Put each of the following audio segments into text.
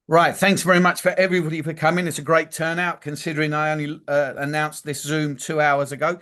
Right. Thanks very much for everybody for coming. It's a great turnout considering I only announced this Zoom 2 hours ago.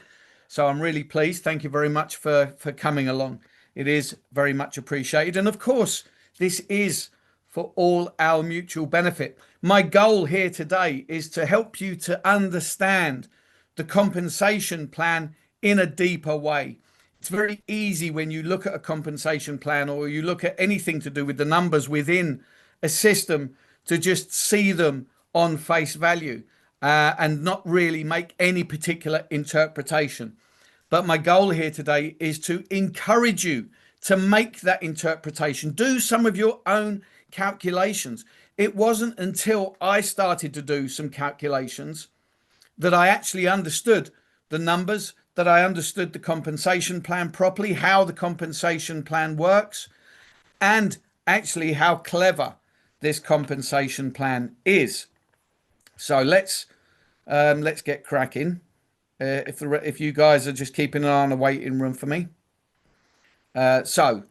So I'm really pleased. Thank you very much for coming along. It is very much appreciated. And of course, this is for all our mutual benefit. My goal here today is to help you to understand the compensation plan in a deeper way. It's very easy when you look at a compensation plan or you look at anything to do with the numbers within a system to just see them on face value and not really make any particular interpretation. But my goal here today is to encourage you to make that interpretation. Do some of your own calculations. It wasn't until I started to do some calculations that I actually understood the numbers, that I understood the compensation plan properly, how the compensation plan works, and actually how clever this compensation plan is. So let's get cracking. If you guys are just keeping an eye on the waiting room for me. So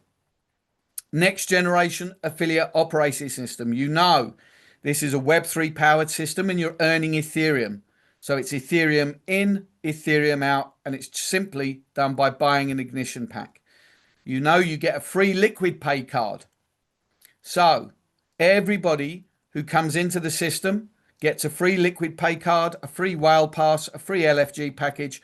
next generation affiliate operating system. You know, this is a Web3 powered system and you're earning Ethereum. So it's Ethereum in, Ethereum out, and it's simply done by buying an ignition pack. You know, you get a free liquid pay card. So everybody who comes into the system gets a free liquid pay card, a free whale pass, a free LFG package,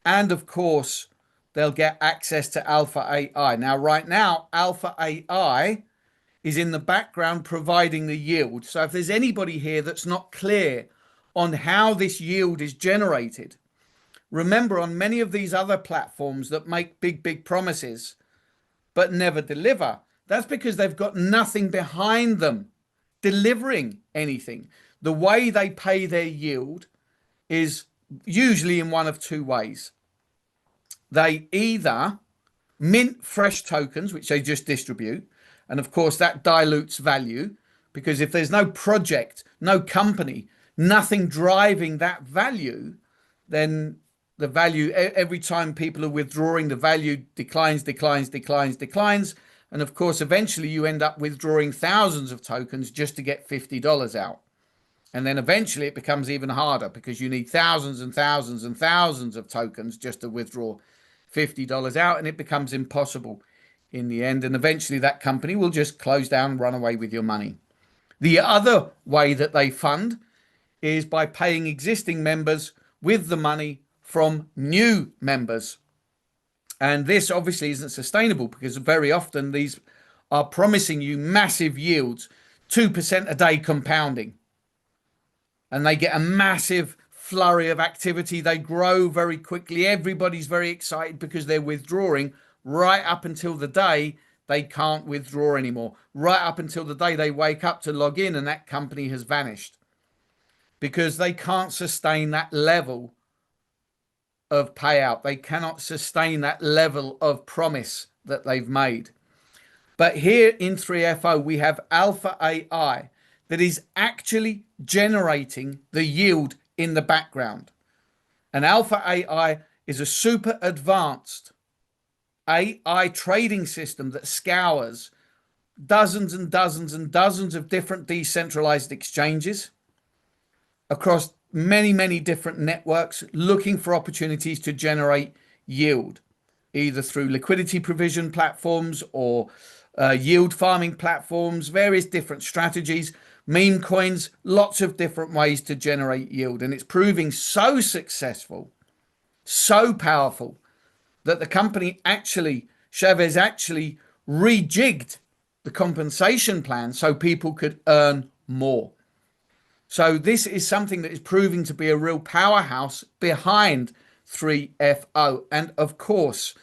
and of course, they'll get access to Alpha AI. Now, right now, Alpha AI is in the background providing the yield. So if there's anybody here that's not clear on how this yield is generated, remember on many of these other platforms that make big promises but never deliver, that's because they've got nothing behind them delivering anything. The way they pay their yield is usually in one of two ways. They either mint fresh tokens, which they just distribute, and of course that dilutes value, because if there's no project, no company, nothing driving that value, then the value, every time people are withdrawing, the value declines. And of course, eventually you end up withdrawing thousands of tokens just to get $50 out. And then eventually it becomes even harder because you need thousands and thousands and thousands of tokens just to withdraw $50 out. And it becomes impossible in the end. And eventually that company will just close down and run away with your money. The other way that they fund is by paying existing members with the money from new members. And this obviously isn't sustainable because very often these are promising you massive yields, 2% a day compounding. And they get a massive flurry of activity. They grow very quickly. Everybody's very excited because they're withdrawing right up until the day they can't withdraw anymore, right up until the day they wake up to log in and that company has vanished because they can't sustain that level of payout. They cannot sustain that level of promise that they've made. But here in 3FO, we have Alpha AI that is actually generating the yield in the background. And Alpha AI is a super advanced AI trading system that scours dozens and dozens and dozens of different decentralized exchanges across many different networks, looking for opportunities to generate yield, either through liquidity provision platforms or yield farming platforms, various different strategies, meme coins, lots of different ways to generate yield. And it's proving so successful, so powerful, that the company actually, Chavez actually rejigged the compensation plan so people could earn more. So this is something that is proving to be a real powerhouse behind 3FO. And of course,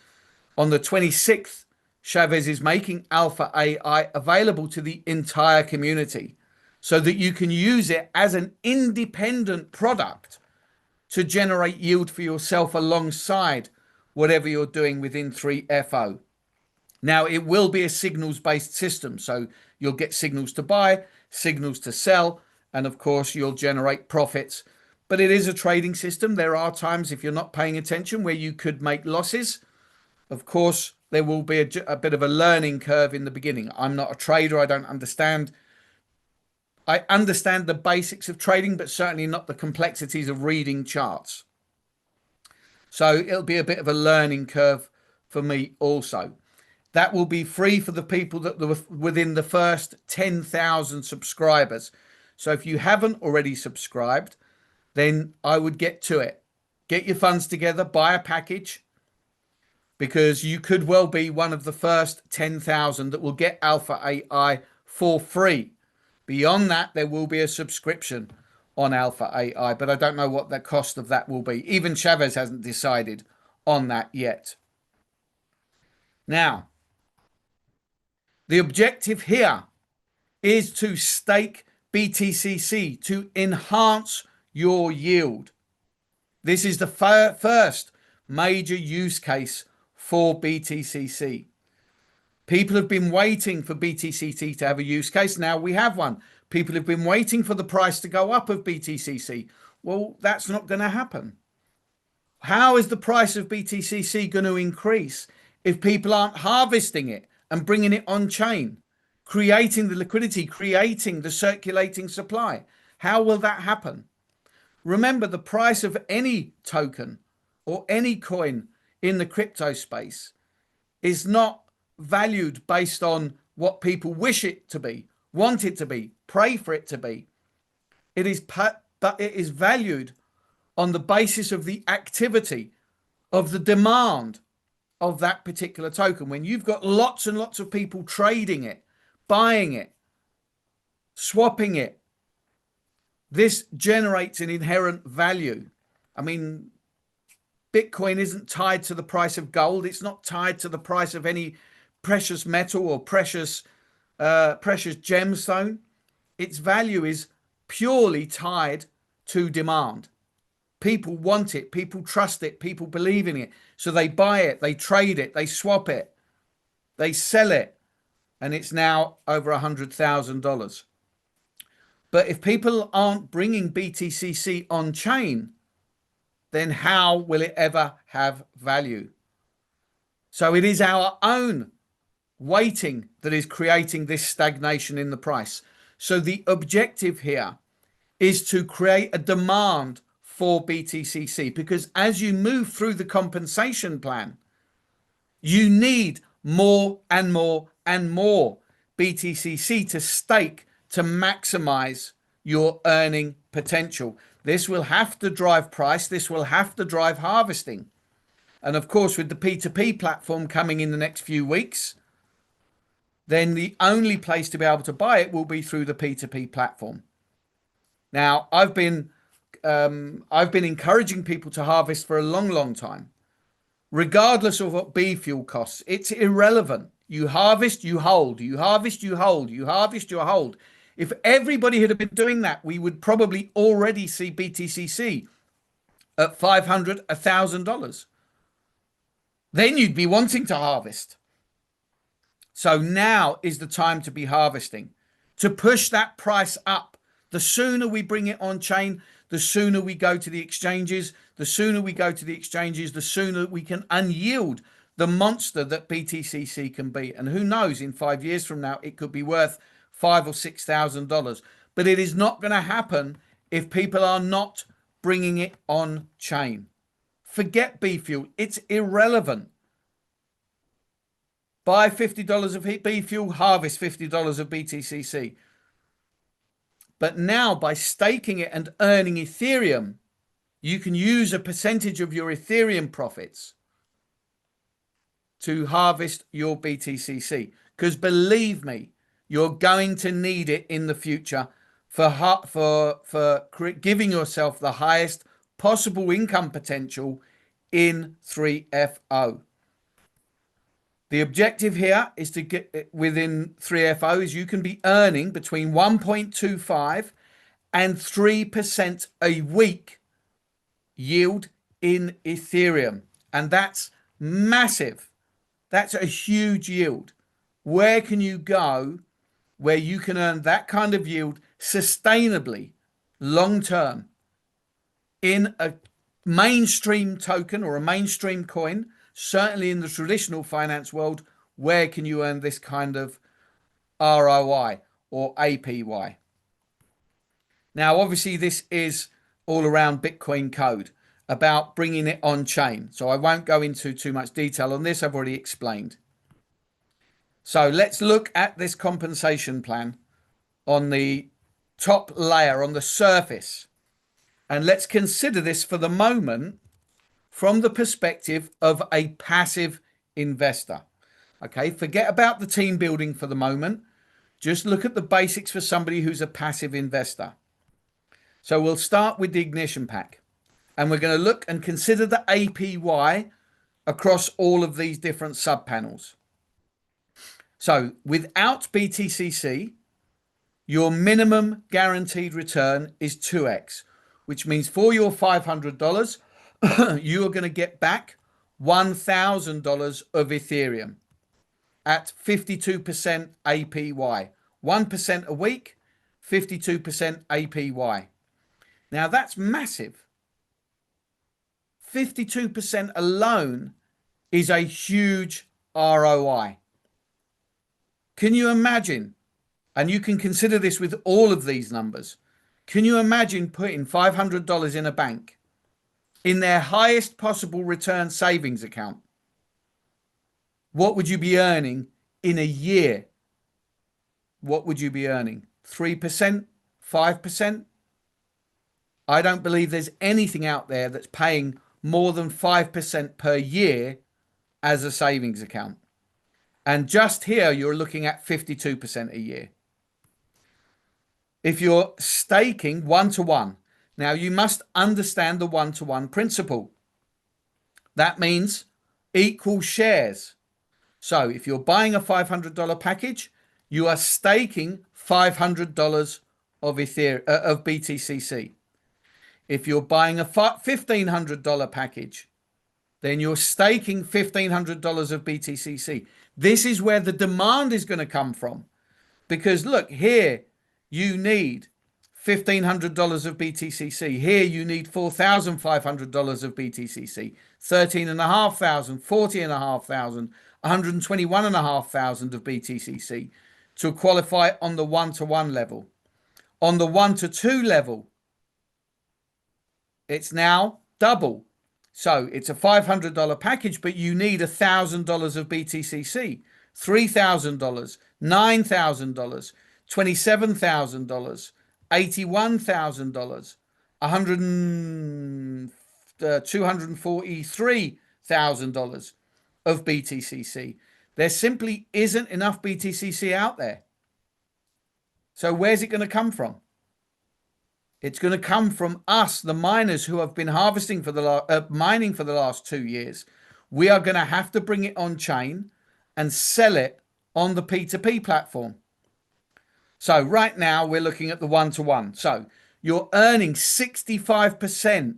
on the 26th, Chavez is making Alpha AI available to the entire community so that you can use it as an independent product to generate yield for yourself alongside whatever you're doing within 3FO. Now, it will be a signals-based system. So you'll get signals to buy, signals to sell, and of course, you'll generate profits. But it is a trading system. There are times, if you're not paying attention, where you could make losses. Of course, there will be a bit of a learning curve in the beginning. I'm not a trader. I don't understand I understand the basics of trading, but certainly not the complexities of reading charts. So it'll be a bit of a learning curve for me also. That will be free for the people that were within the first 10,000 subscribers. So if you haven't already subscribed, then I would get to it. Get your funds together, buy a package, because you could well be one of the first 10,000 that will get Alpha AI for free. Beyond that, there will be a subscription on Alpha AI, but I don't know what the cost of that will be. Even Chavez hasn't decided on that yet. Now, the objective here is to stake BTCC to enhance your yield. This is the first major use case for BTCC. People have been waiting for BTCC to have a use case. Now we have one. People have been waiting for the price to go up of BTCC. Well, that's not going to happen. How is the price of BTCC going to increase if people aren't harvesting it and bringing it on chain, creating the liquidity, creating the circulating supply? How will that happen? Remember, the price of any token or any coin in the crypto space is not valued based on what people wish it to be, want it to be, pray for it to be. It is valued on the basis of the activity, of the demand of that particular token. When you've got lots and lots of people trading it, buying it, swapping it, this generates an inherent value. I mean, Bitcoin isn't tied to the price of gold. It's not tied to the price of any precious metal or precious gemstone. Its value is purely tied to demand. People want it, people trust it, people believe in it. So they buy it, they trade it, they swap it, they sell it, and it's now over $100,000. But if people aren't bringing BTCC on chain, then how will it ever have value? So it is our own waiting that is creating this stagnation in the price. So the objective here is to create a demand for BTCC, because as you move through the compensation plan, you need more and more and more BTCC to stake to maximize your earning potential. This will have to drive price. This will have to drive harvesting. And of course, with the P2P platform coming in the next few weeks, then the only place to be able to buy it will be through the P2P platform. Now, I've been encouraging people to harvest for a long time, regardless of what B fuel costs. It's irrelevant. You harvest, you hold. You harvest, you hold. You harvest, you hold. If everybody had been doing that, we would probably already see BTCC at $500, $1,000. Then you'd be wanting to harvest. So now is the time to be harvesting, to push that price up. The sooner we bring it on chain, the sooner we go to the exchanges. The sooner we go to the exchanges, the sooner we can unyield the monster that BTCC can be. And who knows, in 5 years from now, it could be worth $5,000 or $6,000. But it is not going to happen if people are not bringing it on chain. Forget B fuel. It's irrelevant. Buy $50 of B fuel, harvest $50 of BTCC. But now by staking it and earning Ethereum, you can use a percentage of your Ethereum profits to harvest your BTCC. Because believe me, you're going to need it in the future for giving yourself the highest possible income potential in 3FO. The objective here is to get within 3FO is you can be earning between 1.25 and 3% a week yield in Ethereum. And that's massive. That's a huge yield. Where can you go where you can earn that kind of yield sustainably, long term, in a mainstream token or a mainstream coin? Certainly in the traditional finance world, where can you earn this kind of ROI or APY? Now, obviously, this is all around Bitcoin code, about bringing it on chain. So I won't go into too much detail on this. I've already explained. So let's look at this compensation plan on the top layer, on the surface. And let's consider this for the moment from the perspective of a passive investor. Okay, forget about the team building for the moment. Just look at the basics for somebody who's a passive investor. So we'll start with the ignition pack, and we're going to look and consider the APY across all of these different sub panels. So without BTCC, your minimum guaranteed return is 2x, which means for your $500, you are going to get back $1,000 of Ethereum at 52% APY. 1% a week, 52% APY. Now that's massive. 52% alone is a huge ROI. Can you imagine? And you can consider this with all of these numbers. Can you imagine putting $500 in a bank in their highest possible return savings account? What would you be earning in a year? What would you be earning? 3%? 5%? I don't believe there's anything out there that's paying more than 5% per year as a savings account. And just here, you're looking at 52% a year. If you're staking one-to-one, now you must understand the one-to-one principle. That means equal shares. So if you're buying a $500 package, you are staking $500 of BTCC. If you're buying a $1,500 package, then you're staking $1,500 of BTCC. This is where the demand is going to come from. Because look, here you need $1,500 of BTCC. Here you need $4,500 of BTCC, $13,500, $40,500, $121,500 of BTCC to qualify on the one-to-one level. On the one-to-two level, it's now double. So it's a $500 package, but you need $1,000 of BTCC, $3,000, $9,000, $27,000, $81,000, $243,000 of BTCC. There simply isn't enough BTCC out there. So where's it going to come from? It's going to come from us, the miners who have been harvesting for the mining for the last 2 years. We are going to have to bring it on chain and sell it on the P2P platform. So right now we're looking at the one-to-one. So you're earning 65%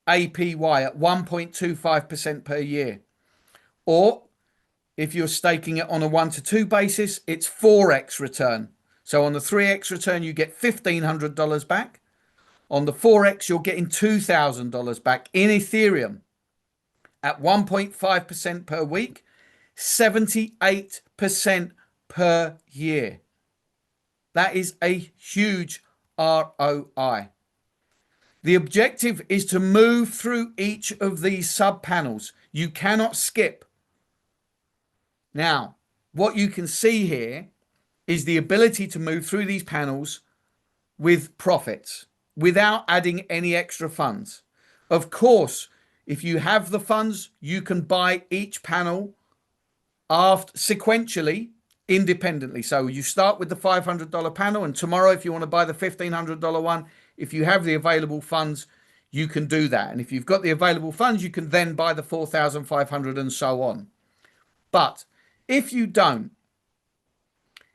APY at 1.25% per year. Or if you're staking it on a 1-to-2 basis, it's 4x return. So on the 3x return, you get $1,500 back. On the 4x, you're getting $2,000 back in Ethereum at 1.5% per week, 78% per year. That is a huge ROI. The objective is to move through each of these sub panels. You cannot skip. Now, what you can see here is the ability to move through these panels with profits without adding any extra funds. Of course, if you have the funds, you can buy each panel sequentially, independently. So you start with the $500 panel, and tomorrow, if you want to buy the $1,500 one, if you have the available funds, you can do that. And if you've got the available funds, you can then buy the 4,500 and so on. But if you don't,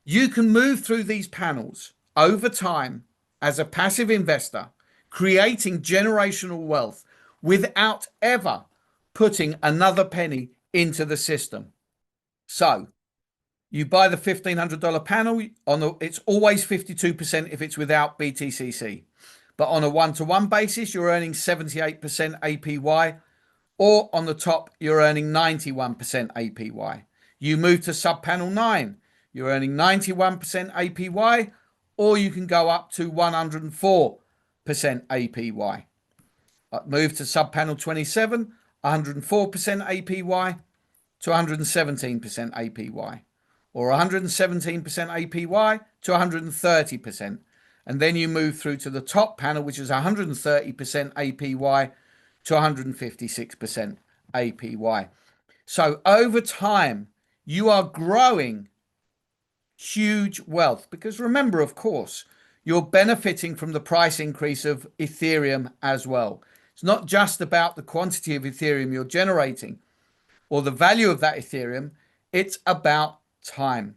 you can move through these panels over time as a passive investor, creating generational wealth without ever putting another penny into the system. So you buy the $1,500 panel, it's always 52% if it's without BTCC. But on a one-to-one basis, you're earning 78% APY, or on the top, you're earning 91% APY. You move to sub panel 9, you're earning 91% APY, or you can go up to 104% APY. Move to sub panel 27, 104% APY to 117% APY, or 117% APY to 130%. And then you move through to the top panel, which is 130% APY to 156% APY. So over time, you are growing huge wealth, because remember, of course, you're benefiting from the price increase of Ethereum as well. It's not just about the quantity of Ethereum you're generating or the value of that Ethereum, it's about time.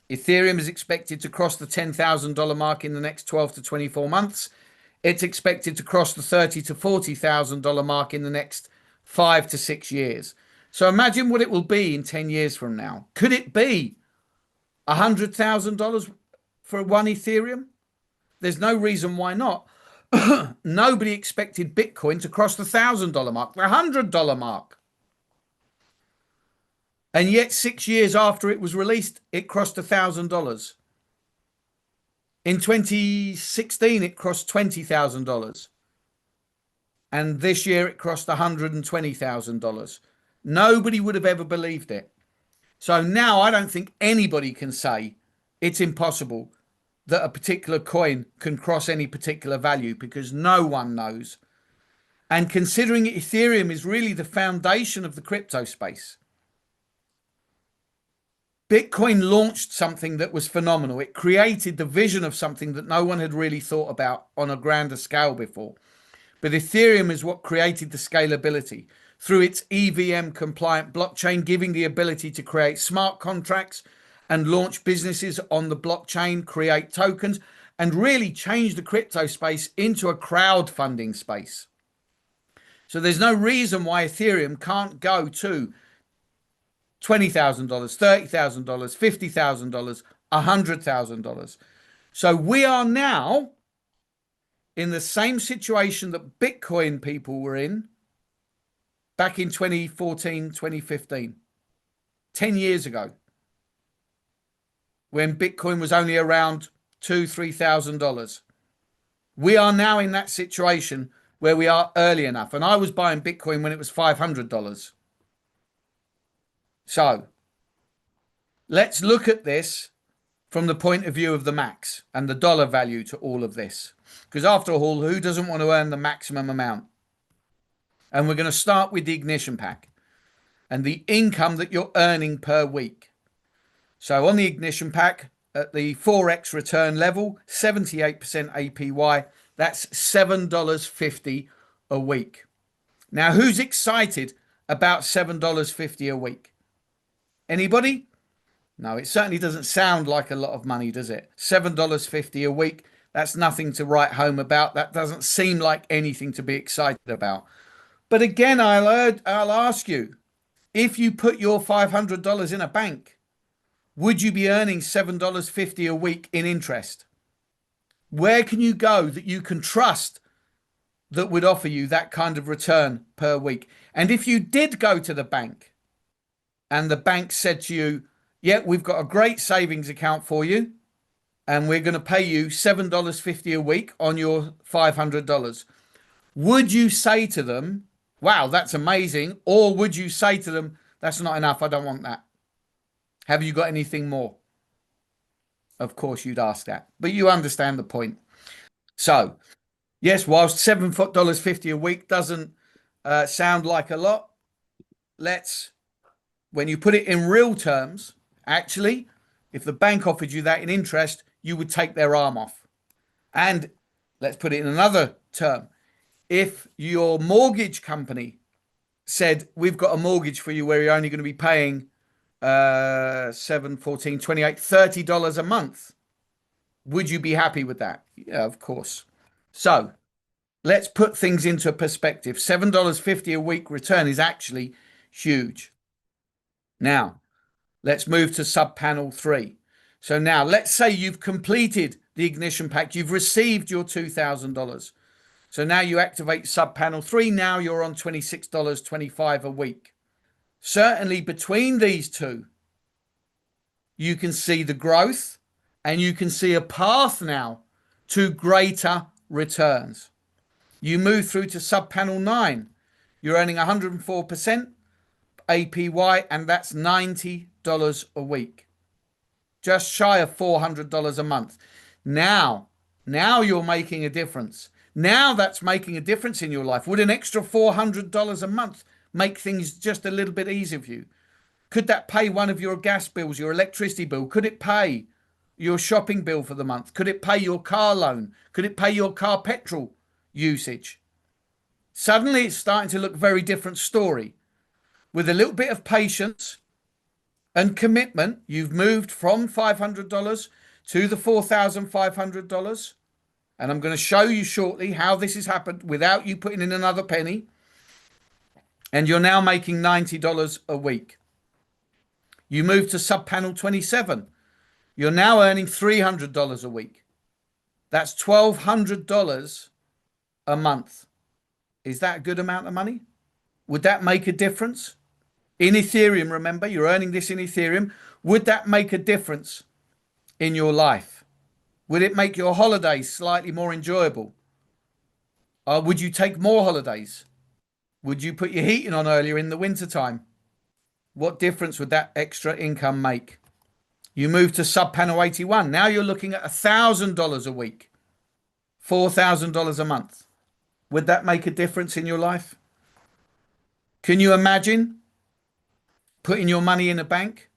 Ethereum is expected to cross the $10,000 mark in the next 12 to 24 months. It's expected to cross the $30,000 to $40,000 mark in the next 5 to 6 years. So imagine what it will be in 10 years from now. Could it be $100,000 for one Ethereum? There's no reason why not. Nobody expected Bitcoin to cross the $1,000 mark, the $100 mark. And yet 6 years after it was released, it crossed $1,000. In 2016, it crossed $20,000. And this year it crossed $120,000. Nobody would have ever believed it. So now I don't think anybody can say it's impossible that a particular coin can cross any particular value, because no one knows. And considering Ethereum is really the foundation of the crypto space, Bitcoin launched something that was phenomenal. It created the vision of something that no one had really thought about on a grander scale before. But Ethereum is what created the scalability through its EVM compliant blockchain, giving the ability to create smart contracts and launch businesses on the blockchain, create tokens, and really change the crypto space into a crowdfunding space. So there's no reason why Ethereum can't go to $20,000, $30,000, $50,000, $100,000. So we are now in the same situation that Bitcoin people were in back in 2014, 2015, 10 years ago, when Bitcoin was only around $2,000, $3,000. We are now in that situation where we are early enough. And I was buying Bitcoin when it was $500. So let's look at this from the point of view of the max and the dollar value to all of this. Because after all, who doesn't want to earn the maximum amount? And we're going to start with the ignition pack and the income that you're earning per week. So on the ignition pack, at the 4x return level, 78% APY, that's $7.50 a week. Now, who's excited about $7.50 a week? Anybody? No, it certainly doesn't sound like a lot of money, does it? $7.50 a week, that's nothing to write home about. That doesn't seem like anything to be excited about. But again, I'll ask you, if you put your $500 in a bank, would you be earning $7.50 a week in interest? Where can you go that you can trust that would offer you that kind of return per week? And if you did go to the bank and the bank said to you, yeah, we've got a great savings account for you and we're going to pay you $7.50 a week on your $500, would you say to them, wow, that's amazing? Or would you say to them, that's not enough, I don't want that? Have you got anything more? Of course you'd ask that, but you understand the point. So yes, whilst $7.50 a week doesn't sound like a lot, when you put it in real terms, actually, if the bank offered you that in interest, you would take their arm off. And let's put it in another term. If your mortgage company said, we've got a mortgage for you where you're only going to be paying 7, 14, 28, $30 a month, would you be happy with that? Yeah, of course. So let's put things into perspective. $7.50 a week return is actually huge. Now, let's move to sub panel 3. So now let's say you've completed the ignition pack. You've received your $2,000. So now you activate sub panel 3. Now you're on $26.25 a week. Certainly between these two, you can see the growth and you can see a path now to greater returns. You move through to sub panel 9. You're earning 104% APY, and that's $90 a week. Just shy of $400 a month. Now you're making a difference. Now that's making a difference in your life. Would an extra $400 a month make things just a little bit easier for you? Could that pay one of your gas bills, your electricity bill? Could it pay your shopping bill for the month? Could it pay your car loan? Could it pay your car petrol usage? Suddenly it's starting to look a very different story. With a little bit of patience and commitment, you've moved from $500 to the $4,500. And I'm going to show you shortly how this has happened without you putting in another penny. And you're now making $90 a week. You move to sub panel 27. You're now earning $300 a week. That's $1,200 a month. Is that a good amount of money? Would that make a difference? In Ethereum, remember, you're earning this in Ethereum. Would that make a difference in your life? Would it make your holidays slightly more enjoyable? Would you take more holidays? Would you put your heating on earlier in the wintertime? What difference would that extra income make? You move to sub panel 81. Now you're looking at $1,000 a week, $4,000 a month. Would that make a difference in your life? Can you imagine putting your money in a bank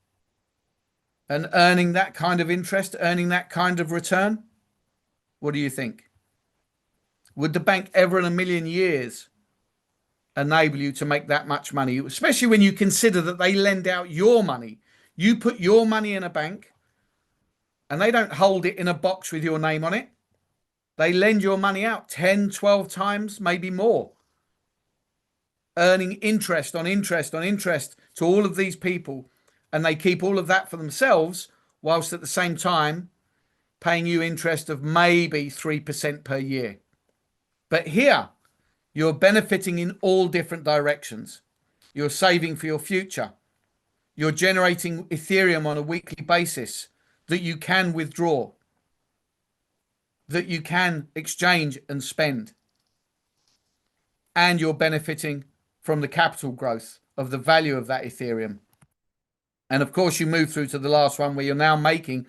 and earning that kind of interest, earning that kind of return? What do you think? Would the bank ever in a million years enable you to make that much money? Especially when you consider that they lend out your money. You put your money in a bank and they don't hold it in a box with your name on it. They lend your money out 10, 12 times, maybe more, earning interest on interest on interest to all of these people. And they keep all of that for themselves, whilst at the same time paying you interest of maybe 3% per year. But here, you're benefiting in all different directions. You're saving for your future. You're generating Ethereum on a weekly basis that you can withdraw, that you can exchange and spend. And you're benefiting from the capital growth of the value of that Ethereum. And of course, you move through to the last one where you're now making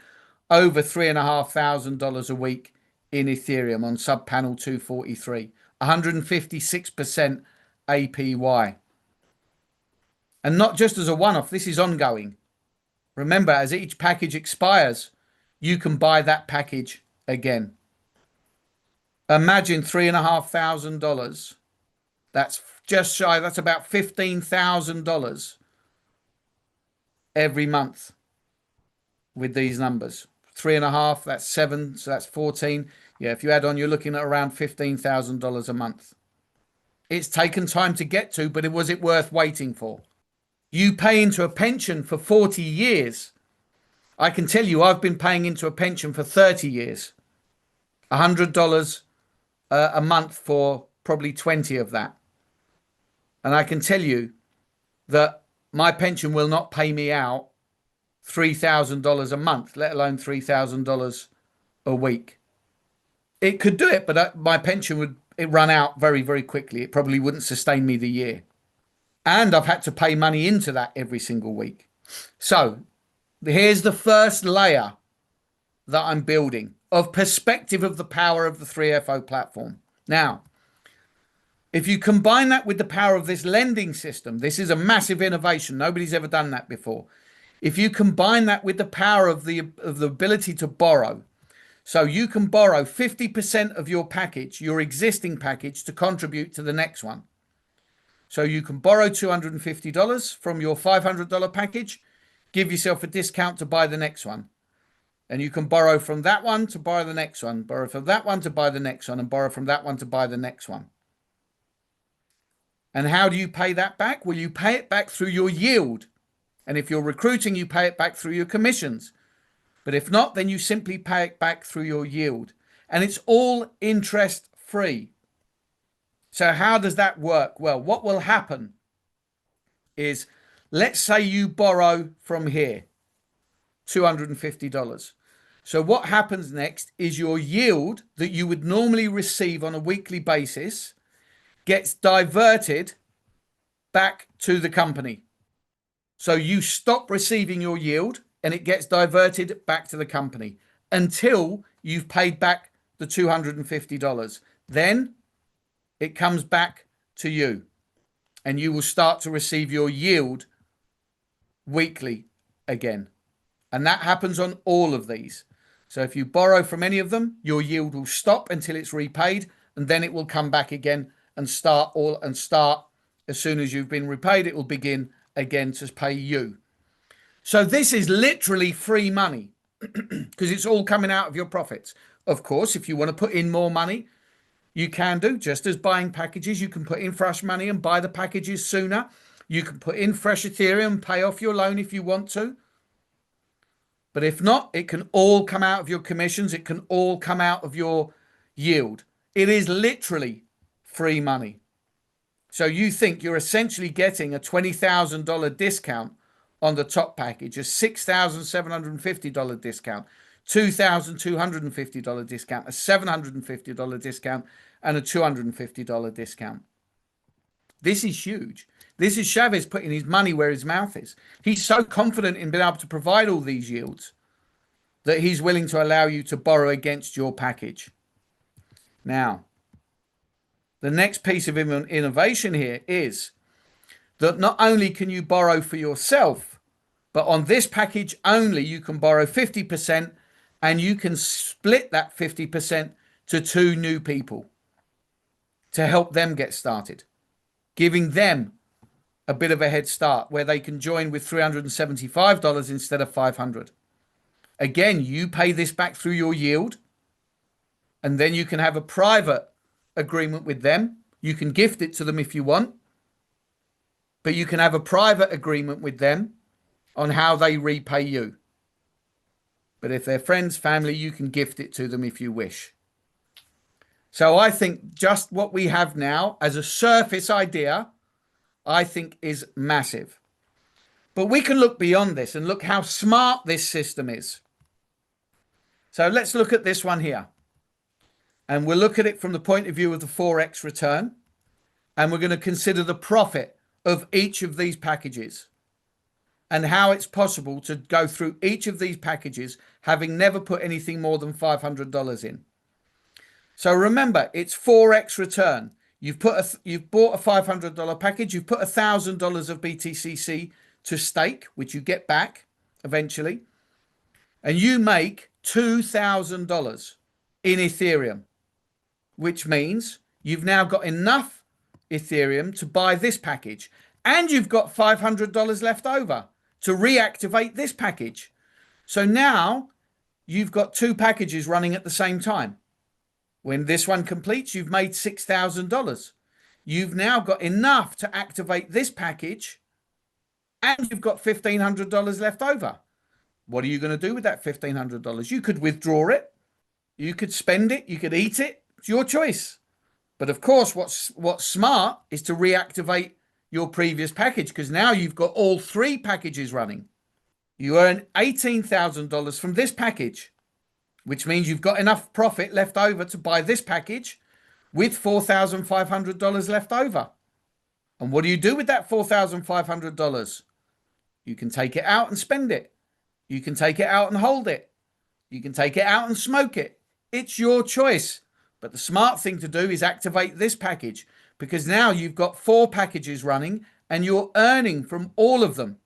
over $3,500 a week in Ethereum on sub panel 243, 156% APY. And not just as a one-off, this is ongoing. Remember, as each package expires, you can buy that package again. Imagine $3,500. That's just shy, that's about $15,000 every month with these numbers. 3.5, that's 7, so that's 14. Yeah, if you add on, you're looking at around $15,000 a month. It's taken time to get to, but was it worth waiting for? You pay into a pension for 40 years. I can tell you, I've been paying into a pension for 30 years. $100 a month for probably 20 of that. And I can tell you that my pension will not pay me out $3,000 a month, let alone $3,000 a week. It could do it, but my pension would run out very, very quickly. It probably wouldn't sustain me the year. And I've had to pay money into that every single week. So here's the first layer that I'm building of perspective of the power of the 3FO platform. Now, if you combine that with the power of this lending system, this is a massive innovation. Nobody's ever done that before. If you combine that with the power of the ability to borrow, so you can borrow 50% of your package, your existing package, to contribute to the next one. So you can borrow $250 from your $500 package, give yourself a discount to buy the next one. And you can borrow from that one to buy the next one, borrow from that one to buy the next one, and borrow from that one to buy the next one. And how do you pay that back? Well, you pay it back through your yield. And if you're recruiting, you pay it back through your commissions. But if not, then you simply pay it back through your yield. And it's all interest free. So how does that work? Well, what will happen is, let's say you borrow from here, $250. So what happens next is your yield that you would normally receive on a weekly basis gets diverted back to the company. So you stop receiving your yield and it gets diverted back to the company until you've paid back the $250. Then it comes back to you and you will start to receive your yield weekly again. And that happens on all of these. So if you borrow from any of them, your yield will stop until it's repaid, and then it will come back again and start as soon as you've been repaid, it will begin again to pay you. So this is literally free money because it's all coming out of your profits. Of course, if you want to put in more money, you can do, just as buying packages. You can put in fresh money and buy the packages sooner. You can put in fresh Ethereum and pay off your loan if you want to. But if not, it can all come out of your commissions. It can all come out of your yield. It is literally free money. So you think you're essentially getting a $20,000 discount on the top package, a $6,750 discount, $2,250 discount, a $750 discount, and a $250 discount. This is huge. This is Chavez putting his money where his mouth is. He's so confident in being able to provide all these yields that he's willing to allow you to borrow against your package. Now, the next piece of innovation here is that not only can you borrow for yourself, but on this package only, you can borrow 50% and you can split that 50% to 2 new people to help them get started, giving them a bit of a head start where they can join with $375 instead of $500. Again, you pay this back through your yield, and then you can have a private agreement with them. You can gift it to them if you want, but you can have a private agreement with them on how they repay you. But if they're friends, family, you can gift it to them if you wish. So I think just what we have now as a surface idea, I think is massive. But we can look beyond this and look how smart this system is. So let's look at this one here. And we'll look at it from the point of view of the Forex return. And we're going to consider the profit of each of these packages and how it's possible to go through each of these packages having never put anything more than $500 in. So remember, it's Forex return. You've bought a $500 package. You've put $1,000 of BTCC to stake, which you get back eventually, and you make $2,000 in Ethereum, which means you've now got enough Ethereum to buy this package, and you've got $500 left over to reactivate this package. So now you've got 2 packages running at the same time. When this one completes, you've made $6,000. You've now got enough to activate this package, and you've got $1,500 left over. What are you going to do with that $1,500? You could withdraw it. You could spend it. You could eat it. It's your choice. But of course, what's smart is to reactivate your previous package, because now you've got all 3 packages running. You earn $18,000 from this package, which means you've got enough profit left over to buy this package with $4,500 left over. And what do you do with that $4,500? You can take it out and spend it. You can take it out and hold it. You can take it out and smoke it. It's your choice. But the smart thing to do is activate this package, because now you've got 4 packages running and you're earning from all of them.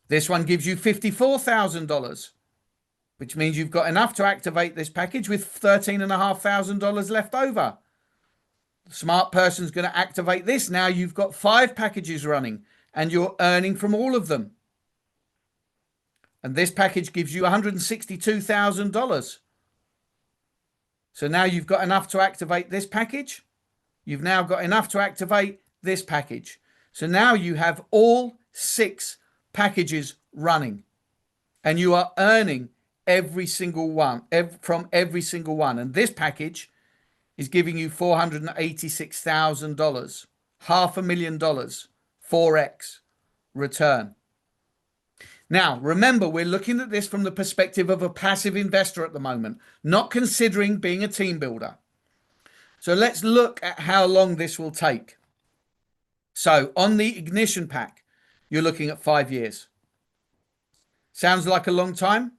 This one gives you $54,000, which means you've got enough to activate this package with $13,500 left over. The smart person's going to activate this. Now you've got 5 packages running and you're earning from all of them. And this package gives you $162,000. So now you've got enough to activate this package. You've now got enough to activate this package. So now you have all 6 packages running and you are earning every single one from every single one. And this package is giving you $486,000, $500,000 Forex return. Now, remember, we're looking at this from the perspective of a passive investor at the moment, not considering being a team builder. So let's look at how long this will take. So on the Ignition pack, you're looking at 5 years. Sounds like a long time?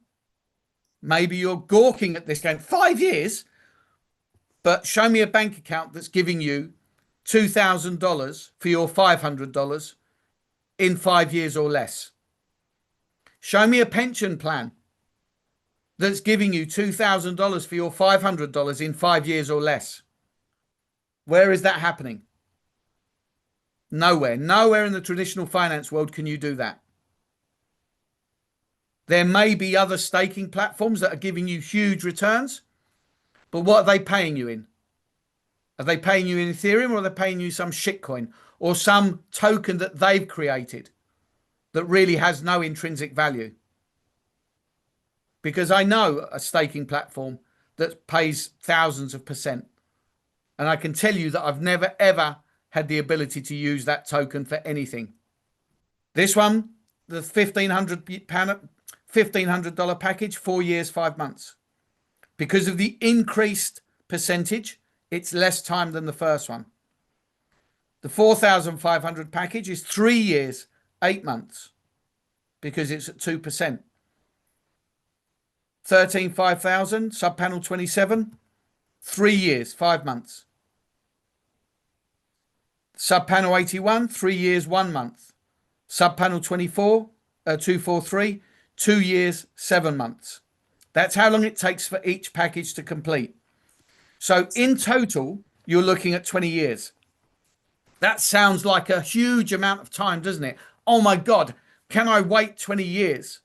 Maybe you're gawking at this going, 5 years? But show me a bank account that's giving you $2,000 for your $500 in 5 years or less. Show me a pension plan that's giving you $2,000 for your $500 in 5 years or less. Where is that happening? Nowhere. Nowhere in the traditional finance world can you do that. There may be other staking platforms that are giving you huge returns, but what are they paying you in? Are they paying you in Ethereum, or are they paying you some shitcoin or some token that they've created that really has no intrinsic value? Because I know a staking platform that pays thousands of %. And I can tell you that I've never, ever had the ability to use that token for anything. This one, the $1,500 package, 4 years, 5 months. Because of the increased percentage, it's less time than the first one. The 4,500 package is 3 years, 8 months, because it's at 2%. 13,500, subpanel 27, 3 years, 5 months. Subpanel 81, 3 years, 1 month. Subpanel 243, 2 years, 7 months. That's how long it takes for each package to complete. So in total, you're looking at 20 years. That sounds like a huge amount of time, doesn't it? Oh my God, can I wait 20 years?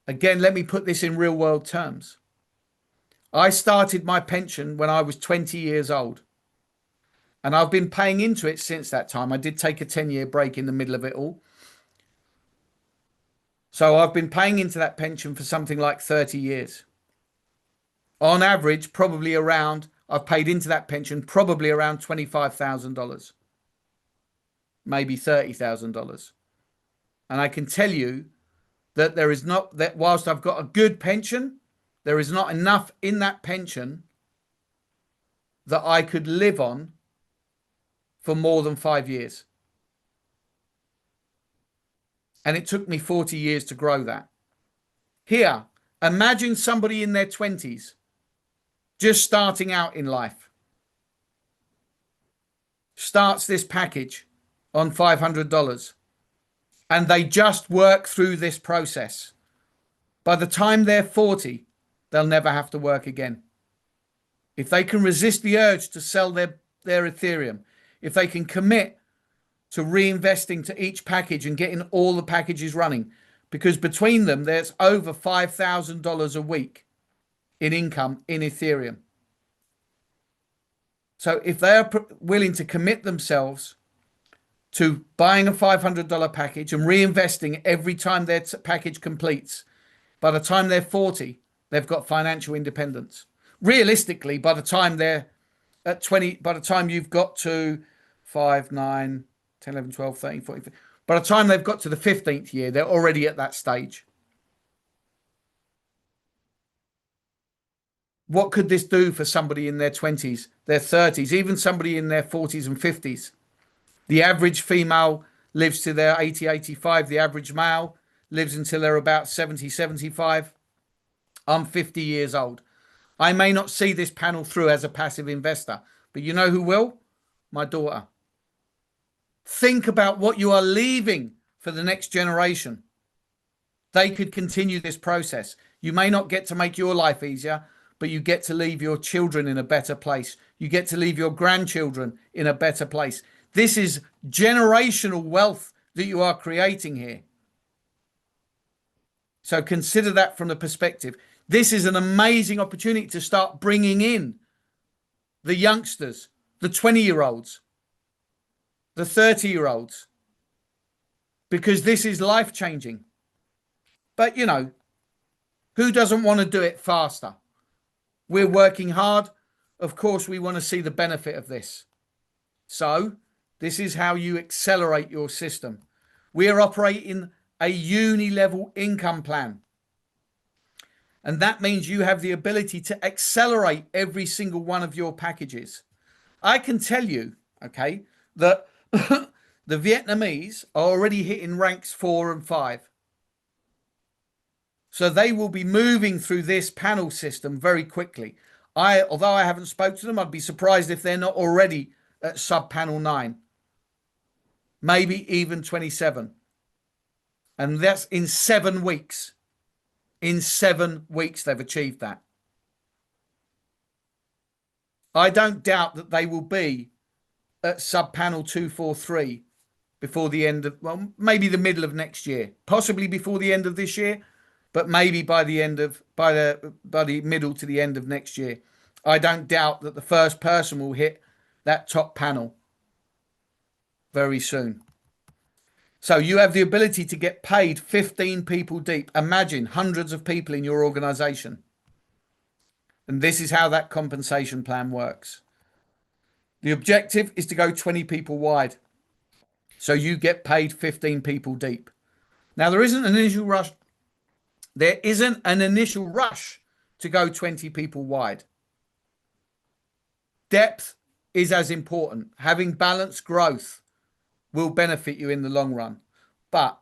Again, let me put this in real world terms. I started my pension when I was 20 years old. And I've been paying into it since that time. I did take a 10-year break in the middle of it all. So I've been paying into that pension for something like 30 years. On average, probably around, I've paid into that pension probably around $25,000, maybe $30,000. And I can tell you that there is not, that whilst I've got a good pension, there is not enough in that pension that I could live on for more than 5 years. And it took me 40 years to grow that. Here, imagine somebody in their 20s just starting out in life, starts this package on $500, and they just work through this process. By the time they're 40, they'll never have to work again. If they can resist the urge to sell their Ethereum, if they can commit to reinvesting to each package and getting all the packages running, because between them, there's over $5,000 a week in income in Ethereum. So if they are willing to commit themselves to buying a $500 package and reinvesting every time their package completes, by the time they're 40, they've got financial independence. Realistically, by the time they're at 20, by the time you've got to 5, 9, 10, 11, 12, 13, 14, by the time they've got to the 15th year, they're already at that stage. What could this do for somebody in their 20s, their 30s, even somebody in their 40s and 50s? The average female lives to their 80, 85. The average male lives until they're about 70, 75. I'm 50 years old. I may not see this panel through as a passive investor, but you know who will? My daughter. Think about what you are leaving for the next generation. They could continue this process. You may not get to make your life easier, but you get to leave your children in a better place. You get to leave your grandchildren in a better place. This is generational wealth that you are creating here. So consider that from the perspective. This is an amazing opportunity to start bringing in the youngsters, the 20-year-olds, the 30-year-olds, because this is life-changing. But, you know, who doesn't want to do it faster? We're working hard. Of course, we want to see the benefit of this. So this is how you accelerate your system. We are operating a uni-level income plan. And that means you have the ability to accelerate every single one of your packages. I can tell you, okay, that the Vietnamese are already hitting ranks 4 and 5. So they will be moving through this panel system very quickly. Although I haven't spoken to them, I'd be surprised if they're not already at sub panel 9, maybe even 27. And that's in 7 weeks. In 7 weeks, they've achieved that. I don't doubt that they will be at sub panel 243 before the end of, well, maybe the middle of next year, possibly before the end of this year, but maybe by the middle to the end of next year. I don't doubt that the first person will hit that top panel very soon. So you have the ability to get paid 15 people deep. Imagine hundreds of people in your organization. And this is how that compensation plan works. The objective is to go 20 people wide. So you get paid 15 people deep. Now, there isn't an initial rush. There isn't an initial rush to go 20 people wide. Depth is as important. Having balanced growth will benefit you in the long run. But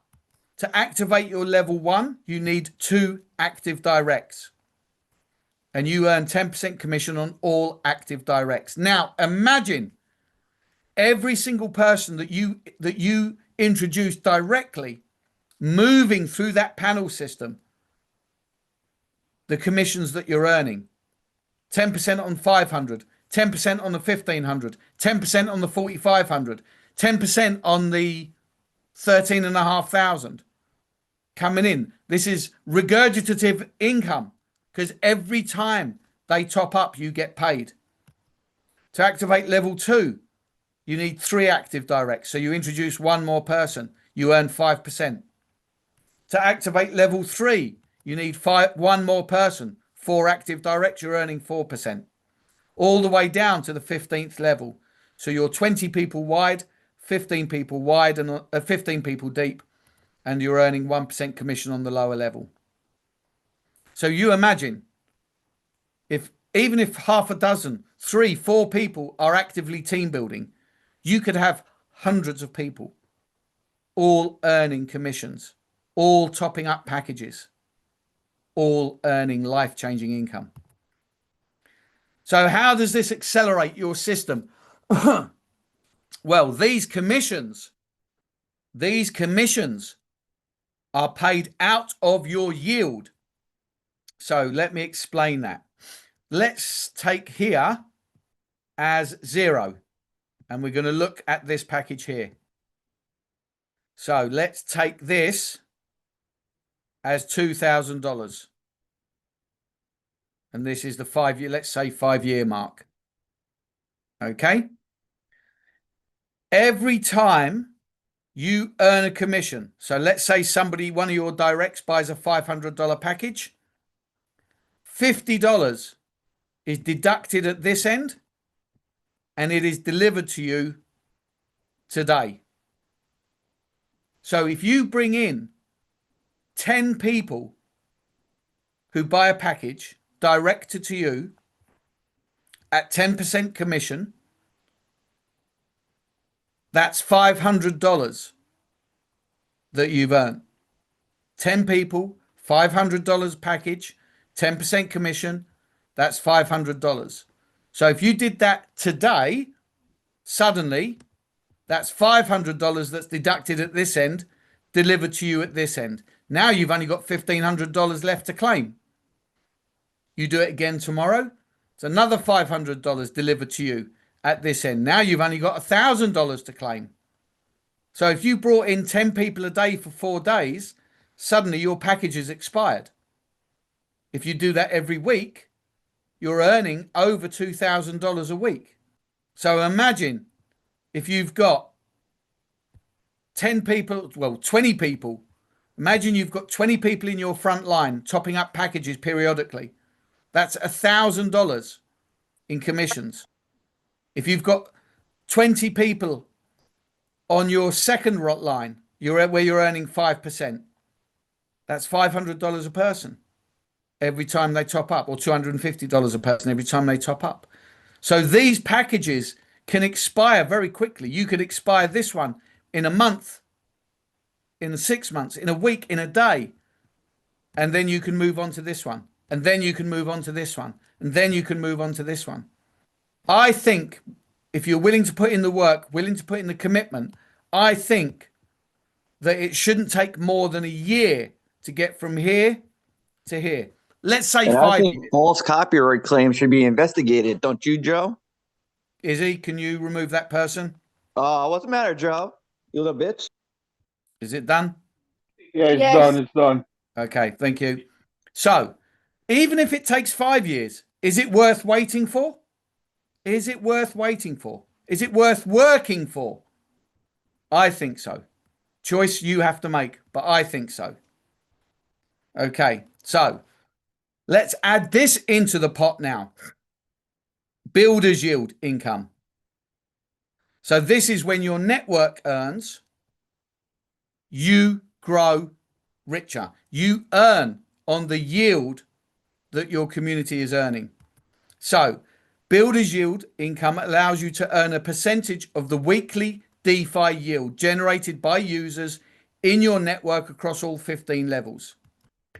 to activate your level 1, you need 2 active directs. And you earn 10% commission on all active directs. Now, imagine every single person that you introduce directly moving through that panel system, the commissions that you're earning. 10% on 500, 10% on the 1500, 10% on the 4500, 10% on the 13,500 coming in. This is regurgitative income, because every time they top up, you get paid. To activate level 2, you need 3 active directs. So you introduce 1 more person, you earn 5%. To activate level 3, you need 1 more person, 4 active directs, you're earning 4%. All the way down to the 15th level. So you're 20 people wide, 15 people wide, and 15 people deep, and you're earning 1% commission on the lower level. So you imagine, even if half a dozen, 3, 4 people are actively team building, you could have hundreds of people all earning commissions, all topping up packages, all earning life-changing income. So how does this accelerate your system? Well, these commissions are paid out of your yield. So let me explain that. Let's take here as 0. And we're going to look at this package here. So let's take this as $2,000. And this is the 5-year, let's say 5-year mark. Okay. Every time you earn a commission, so let's say one of your directs buys a $500 package, $50 is deducted at this end, and it is delivered to you today. So if you bring in 10 people who buy a package directed to you at 10% commission, that's $500 that you've earned. 10 people, $500 package, 10% commission, that's $500. So if you did that today, suddenly that's $500 that's deducted at this end, delivered to you at this end. Now you've only got $1,500 left to claim. You do it again tomorrow, it's another $500 delivered to you at this end. Now you've only got $1,000 to claim. So if you brought in 10 people a day for 4 days, suddenly your package is expired. If you do that every week, you're earning over $2,000 a week. So imagine if you've got 10 people, well, 20 people. Imagine you've got 20 people in your front line topping up packages periodically. That's $1,000 in commissions. If you've got 20 people on your second line, where you're earning 5%, That's $500 a person every time they top up, or $250 a person every time they top up. So these packages can expire very quickly. You could expire this one in a month, in 6 months, in a week, in a day. And then you can move on to this one. And then you can move on to this one. And then you can move on to this one. I think if you're willing to put in the work, willing to put in the commitment, I think that it shouldn't take more than a year to get from here to here. Let's say And 5 I think years. false copyright claims should be investigated, don't you, Joe? Izzy, can you remove that person? What's the matter, Joe? You little bitch. Is it done? Yeah, it's Yes. done. It's done. Okay, thank you. So, even if it takes 5 years, is it worth waiting for? Is it worth waiting for? Is it worth working for? I think so. Choice you have to make, but I think so. Okay, so let's add this into the pot now. Builder's yield income. So this is when your network earns, you grow richer. You earn on the yield that your community is earning. So builder's yield income allows you to earn a percentage of the weekly DeFi yield generated by users in your network across all 15 levels.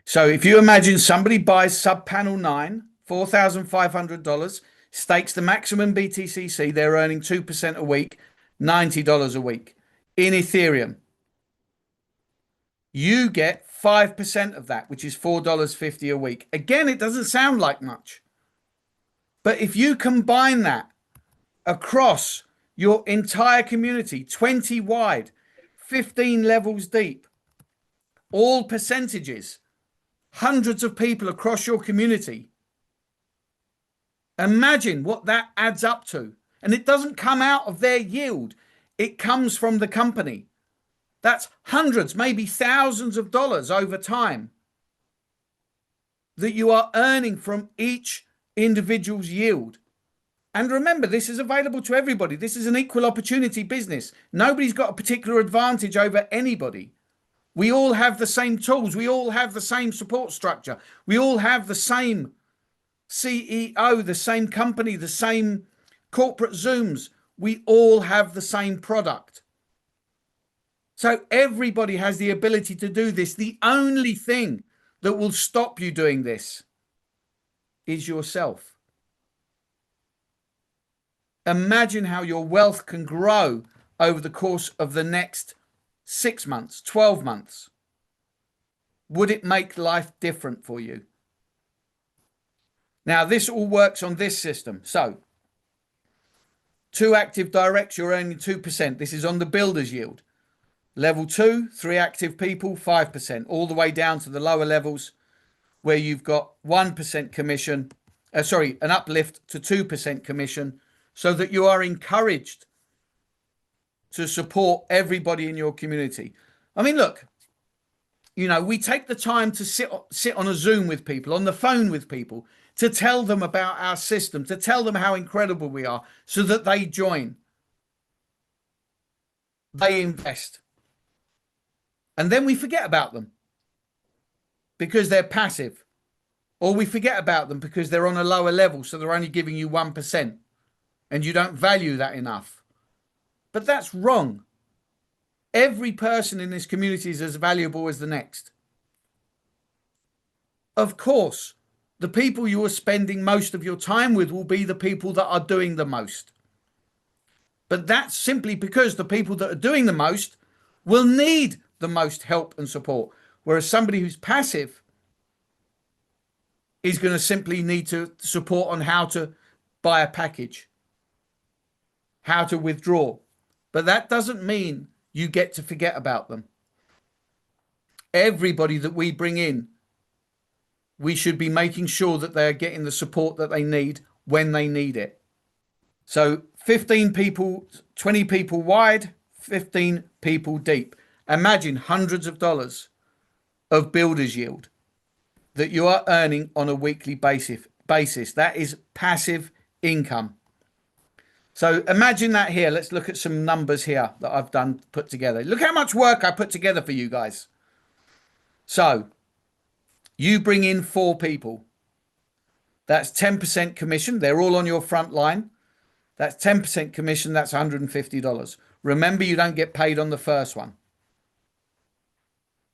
So if you imagine somebody buys sub panel 9, $4,500, stakes the maximum BTCC, they're earning 2% a week, $90 a week. In Ethereum, you get 5% of that, which is $4.50 a week. Again, it doesn't sound like much. But if you combine that across your entire community, 20 wide, 15 levels deep, all percentages, hundreds of people across your community, imagine what that adds up to. And it doesn't come out of their yield. It comes from the company. That's hundreds, maybe thousands of dollars over time that you are earning from each individual's yield. And remember, this is available to everybody. This is an equal opportunity business. Nobody's got a particular advantage over anybody. We all have the same tools. We all have the same support structure. We all have the same CEO, the same company, the same corporate Zooms. We all have the same product. So everybody has the ability to do this. The only thing that will stop you doing this is yourself. Imagine how your wealth can grow over the course of the next 6 months, 12 months. Would it make life different for you? Now, this all works on this system. So 2 active directs, you're earning 2%. This is on the builder's yield. Level 2, 3 active people, 5%, all the way down to the lower levels where you've got 1% commission, an uplift to 2% commission, so that you are encouraged to support everybody in your community. I mean, look, you know, we take the time to sit on a Zoom with people, on the phone with people, to tell them about our system, to tell them how incredible we are, so that they join. They invest. And then we forget about them because they're passive. Or we forget about them because they're on a lower level, so they're only giving you 1%. And you don't value that enough. But that's wrong. Every person in this community is as valuable as the next. Of course, the people you are spending most of your time with will be the people that are doing the most. But that's simply because the people that are doing the most will need the most help and support. Whereas somebody who's passive is going to simply need to support on how to buy a package, how to withdraw. But that doesn't mean you get to forget about them. Everybody that we bring in, we should be making sure that they're getting the support that they need when they need it. So 15 people, 20 people wide, 15 people deep. Imagine hundreds of dollars of builder's yield that you are earning on a weekly basis. That is passive income. So imagine that here. Let's look at some numbers here that I've put together. Look how much work I put together for you guys. So You bring in 4 people. That's 10% commission. They're all on your front line. That's 10% commission. That's $150. Remember, you don't get paid on the first one.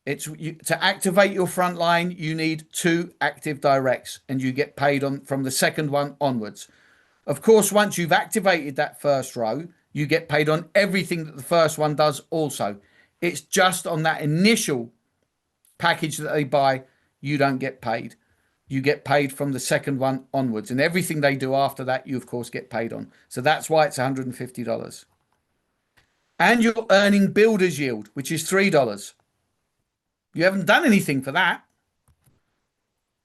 To activate your front line, you need 2 active directs, and you get paid from the second one onwards. Of course, once you've activated that first row, you get paid on everything that the first one does also. It's just on that initial package that they buy, you don't get paid. You get paid from the second one onwards, and everything they do after that, you of course get paid on. So that's why it's $150. And you're earning builder's yield, which is $3. You haven't done anything for that.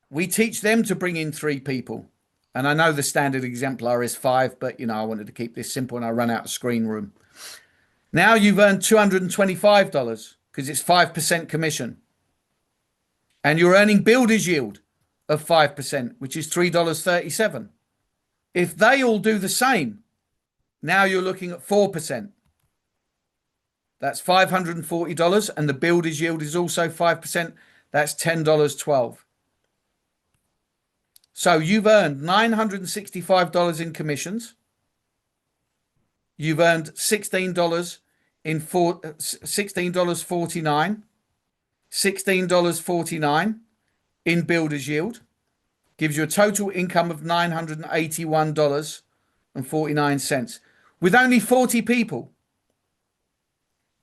We teach them to bring in 3 people. And I know the standard exemplar is 5, but I wanted to keep this simple and I run out of screen room. Now you've earned $225 because it's 5% commission. And you're earning builder's yield of 5%, which is $3.37. If they all do the same, now you're looking at 4%. That's $540, and the builder's yield is also 5%. That's $10.12. So you've earned $965 in commissions. You've earned $16.49 in builder's yield. Gives you a total income of $981.49 with only 40 people.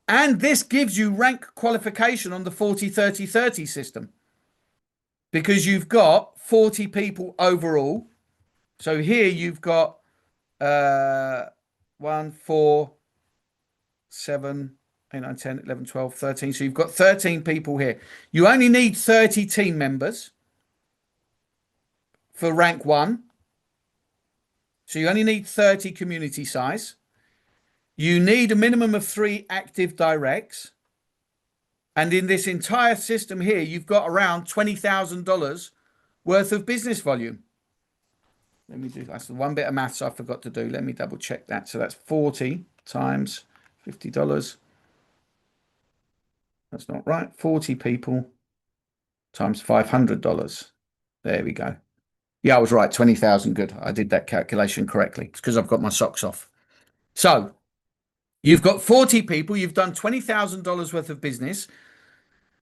And this gives you rank qualification on the 40-30-30 system, because you've got 40 people overall. So here you've got 1, 4, 7, 8, 9, 10, 11, 12, 13. So you've got 13 people here. You only need 30 team members for rank 1. So you only need 30 community size. You need a minimum of 3 active directs. And in this entire system here, you've got around $20,000 worth of business volume. Let me do, that's the one bit of maths I forgot to do. Let me double check that. So that's 40 times $50. That's not right. 40 people times $500. There we go. Yeah, I was right. 20,000. Good. I did that calculation correctly. It's because I've got my socks off. So you've got 40 people. You've done $20,000 worth of business.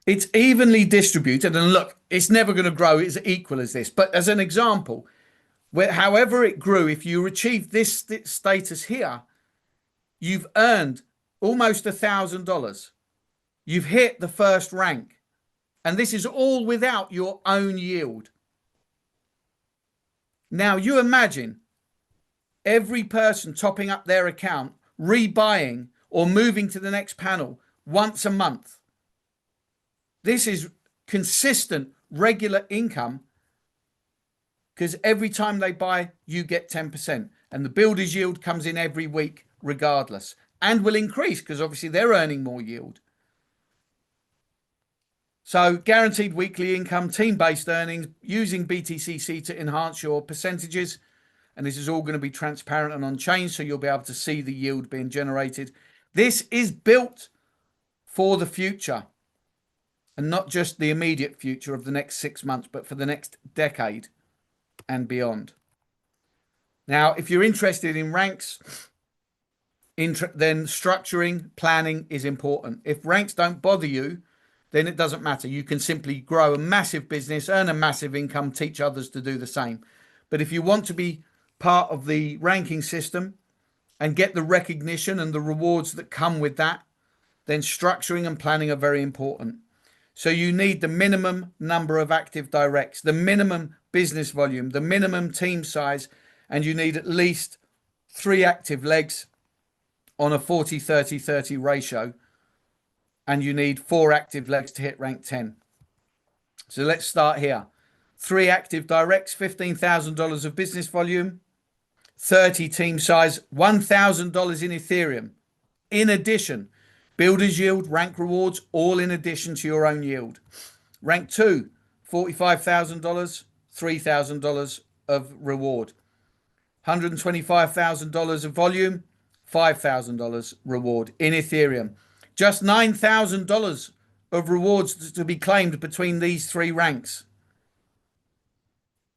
It's evenly distributed. And look, it's never going to grow as equal as this. But as an example, however it grew, if you achieve this status here, you've earned almost $1,000. You've hit the first rank. And this is all without your own yield. Now, you imagine every person topping up their account, rebuying or moving to the next panel once a month. This is consistent, regular income, because every time they buy, you get 10%. And the builder's yield comes in every week regardless, and will increase because obviously they're earning more yield. So guaranteed weekly income, team-based earnings, using BTCC to enhance your percentages. And this is all going to be transparent and on-chain, so you'll be able to see the yield being generated. This is built for the future, and not just the immediate future of the next 6 months, but for the next decade and beyond. Now, if you're interested in ranks, then structuring, planning is important. If ranks don't bother you, then it doesn't matter. You can simply grow a massive business, earn a massive income, teach others to do the same. But if you want to be part of the ranking system and get the recognition and the rewards that come with that, then structuring and planning are very important. So you need the minimum number of active directs, the minimum business volume, the minimum team size, and you need at least 3 active legs on a 40-30-30 ratio. And you need 4 active legs to hit rank 10. So let's start here. 3 active directs, $15,000 of business volume, 30 team size, $1,000 in Ethereum. In addition, builder's yield, rank rewards, all in addition to your own yield. Rank 2, $45,000, $3,000 of reward. $125,000 of volume, $5,000 reward in Ethereum. Just $9,000 of rewards to be claimed between these 3 ranks.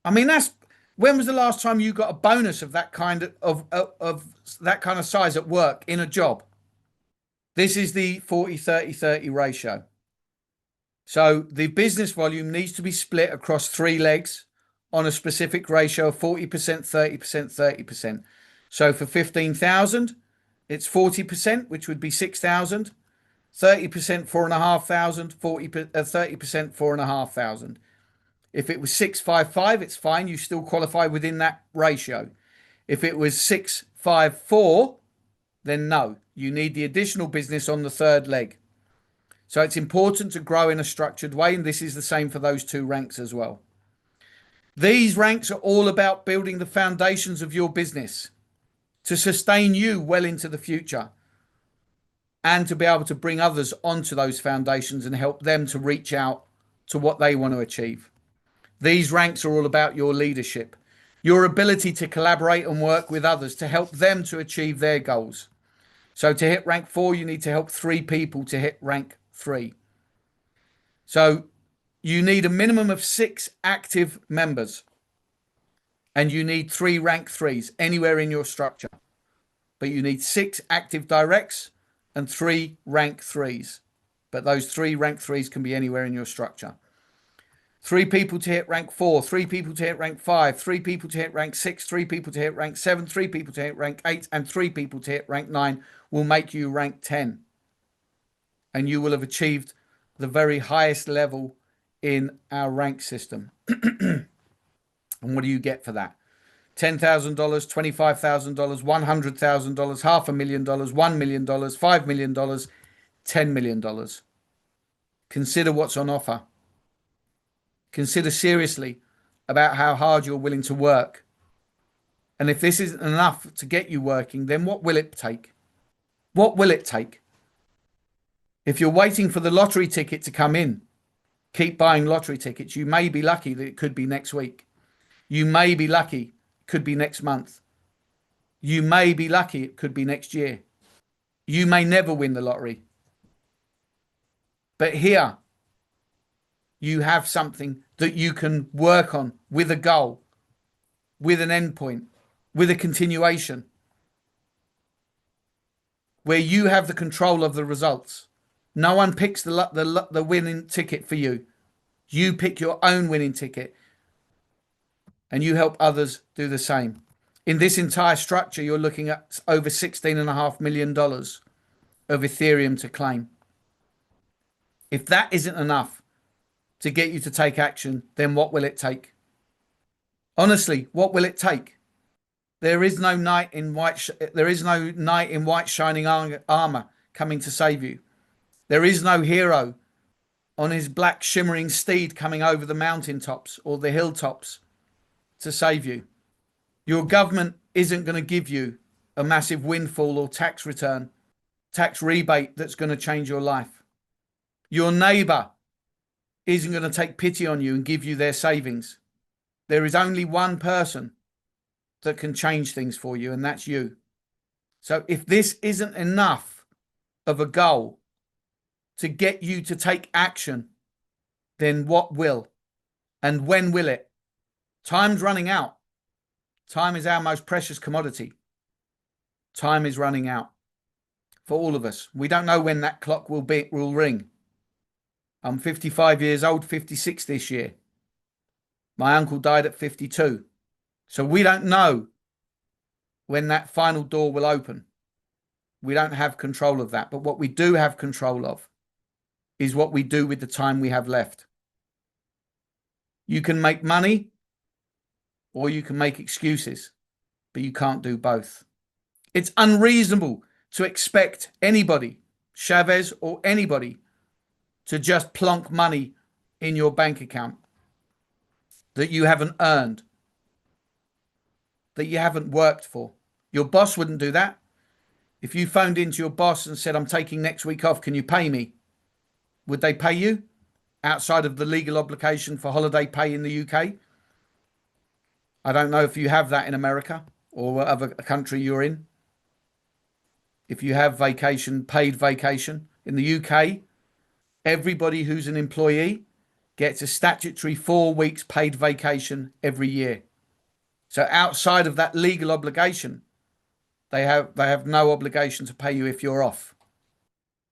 I mean, that's when was the last time you got a bonus of that kind of that kind of size at work in a job? This is the 40-30-30 ratio. So the business volume needs to be split across three legs on a specific ratio of 40%, 30%, 30%. So for 15,000, it's 40%, which would be 6,000, 30%, 4,500, 30%, 4,500. If it was 655, it's fine. You still qualify within that ratio. If it was 654, then no, you need the additional business on the third leg. So it's important to grow in a structured way, and this is the same for those two ranks as well. These ranks are all about building the foundations of your business to sustain you well into the future and to be able to bring others onto those foundations and help them to reach out to what they want to achieve. These ranks are all about your leadership, your ability to collaborate and work with others to help them to achieve their goals. So to hit rank 4, you need to help 3 people to hit rank 3. So you need a minimum of 6 active members, and you need 3 rank 3s anywhere in your structure. But you need 6 active directs and 3 rank 3s. But those 3 rank 3s can be anywhere in your structure. 3 people to hit rank 4, 3 people to hit rank 5, 3 people to hit rank 6, 3 people to hit rank 7, 3 people to hit rank 8, and 3 people to hit rank 9 will make you rank 10. And you will have achieved the very highest level in our rank system. And what do you get for that? $10,000, $25,000, $100,000, $500,000, $1 million, $5 million, $10 million. Consider what's on offer. Consider seriously about how hard you're willing to work. And if this isn't enough to get you working, then what will it take? What will it take? If you're waiting for the lottery ticket to come in, keep buying lottery tickets. You may be lucky that it could be next week. You may be lucky it could be next month. You may be lucky it could be next year. You may never win the lottery. But here, you have something that you can work on with a goal, with an endpoint, with a continuation, where you have the control of the results. No one picks the winning ticket for you. You pick your own winning ticket, and you help others do the same. In this entire structure, you're looking at over $16.5 million of Ethereum to claim. If that isn't enough to get you to take action, then what will it take? Honestly, what will it take? There is no knight in white shining armor coming to save you. There is no hero on his black shimmering steed coming over the mountaintops or the hilltops to save you. Your government isn't going to give you a massive windfall or tax return, tax rebate that's going to change your life. Your neighbor isn't going to take pity on you and give you their savings. There is only one person that can change things for you, and that's you. So if this isn't enough of a goal to get you to take action, then what will? And when will it? Time's running out. Time is our most precious commodity. Time is running out for all of us. We don't know when that clock will ring. I'm 55 years old, 56 this year. My uncle died at 52. So we don't know when that final door will open. We don't have control of that. But what we do have control of is what we do with the time we have left. You can make money or you can make excuses, but you can't do both. It's unreasonable to expect anybody, Chavez or anybody, to just plonk money in your bank account that you haven't earned, that you haven't worked for. Your boss wouldn't do that. If you phoned into your boss and said, I'm taking next week off, can you pay me? Would they pay you outside of the legal obligation for holiday pay in the UK? I don't know if you have that in America or whatever country you're in. If you have vacation, paid vacation. In the UK, everybody who's an employee gets a statutory 4 weeks paid vacation every year. So outside of that legal obligation, they have no obligation to pay you if you're off.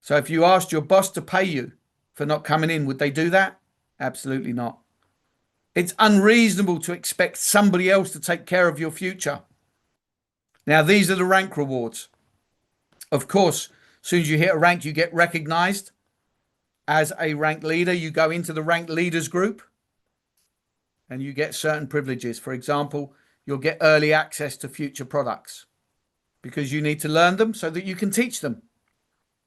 So if you asked your boss to pay you for not coming in, would they do that? Absolutely not. It's unreasonable to expect somebody else to take care of your future. Now, these are the rank rewards. Of course, as soon as you hit a rank, you get recognized as a rank leader. You go into the rank leaders group and you get certain privileges. For example, you'll get early access to future products because you need to learn them so that you can teach them.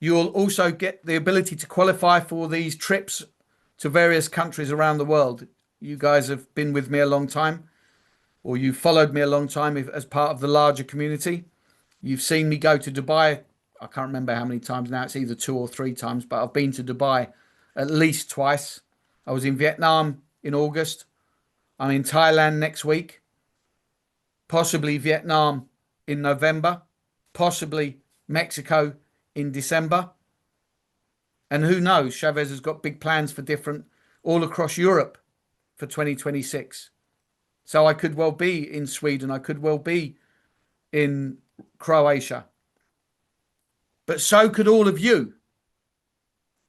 You'll also get the ability to qualify for these trips to various countries around the world. You guys have been with me a long time, or you followed me a long time as part of the larger community. You've seen me go to Dubai. I can't remember how many times now. It's either 2 or 3 times, but I've been to Dubai at least twice. I was in Vietnam in August. I'm in Thailand next week. Possibly Vietnam in November. Possibly Mexico in December. And who knows, Chavez has got big plans for different, all across Europe for 2026. So I could well be in Sweden. I could well be in Croatia. But so could all of you.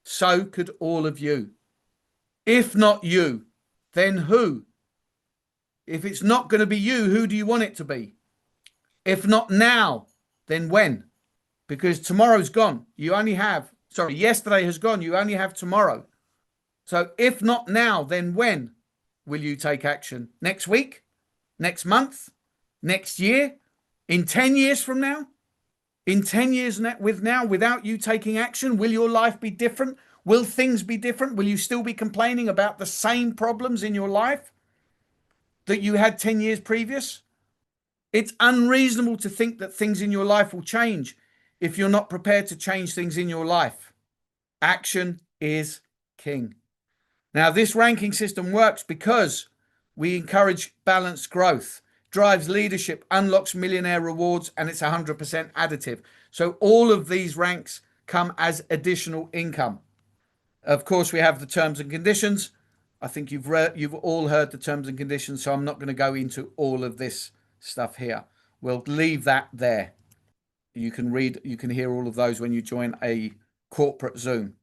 So could all of you. If not you, then who? If it's not going to be you, who do you want it to be? If not now, then when? Because tomorrow's gone. You only have, yesterday has gone. You only have tomorrow. So if not now, then when will you take action? Next week? Next month? Next year? In 10 years from now? In 10 years without you taking action, will your life be different? Will things be different? Will you still be complaining about the same problems in your life that you had 10 years previous? It's unreasonable to think that things in your life will change if you're not prepared to change things in your life. Action is king. Now, this ranking system works because we encourage balanced growth, drives leadership, unlocks millionaire rewards, and it's 100% additive. So all of these ranks come as additional income. Of course, we have the terms and conditions. I think you've all heard the terms and conditions, so I'm not going to go into all of this stuff here. We'll leave that there. You can hear all of those when you join a corporate Zoom.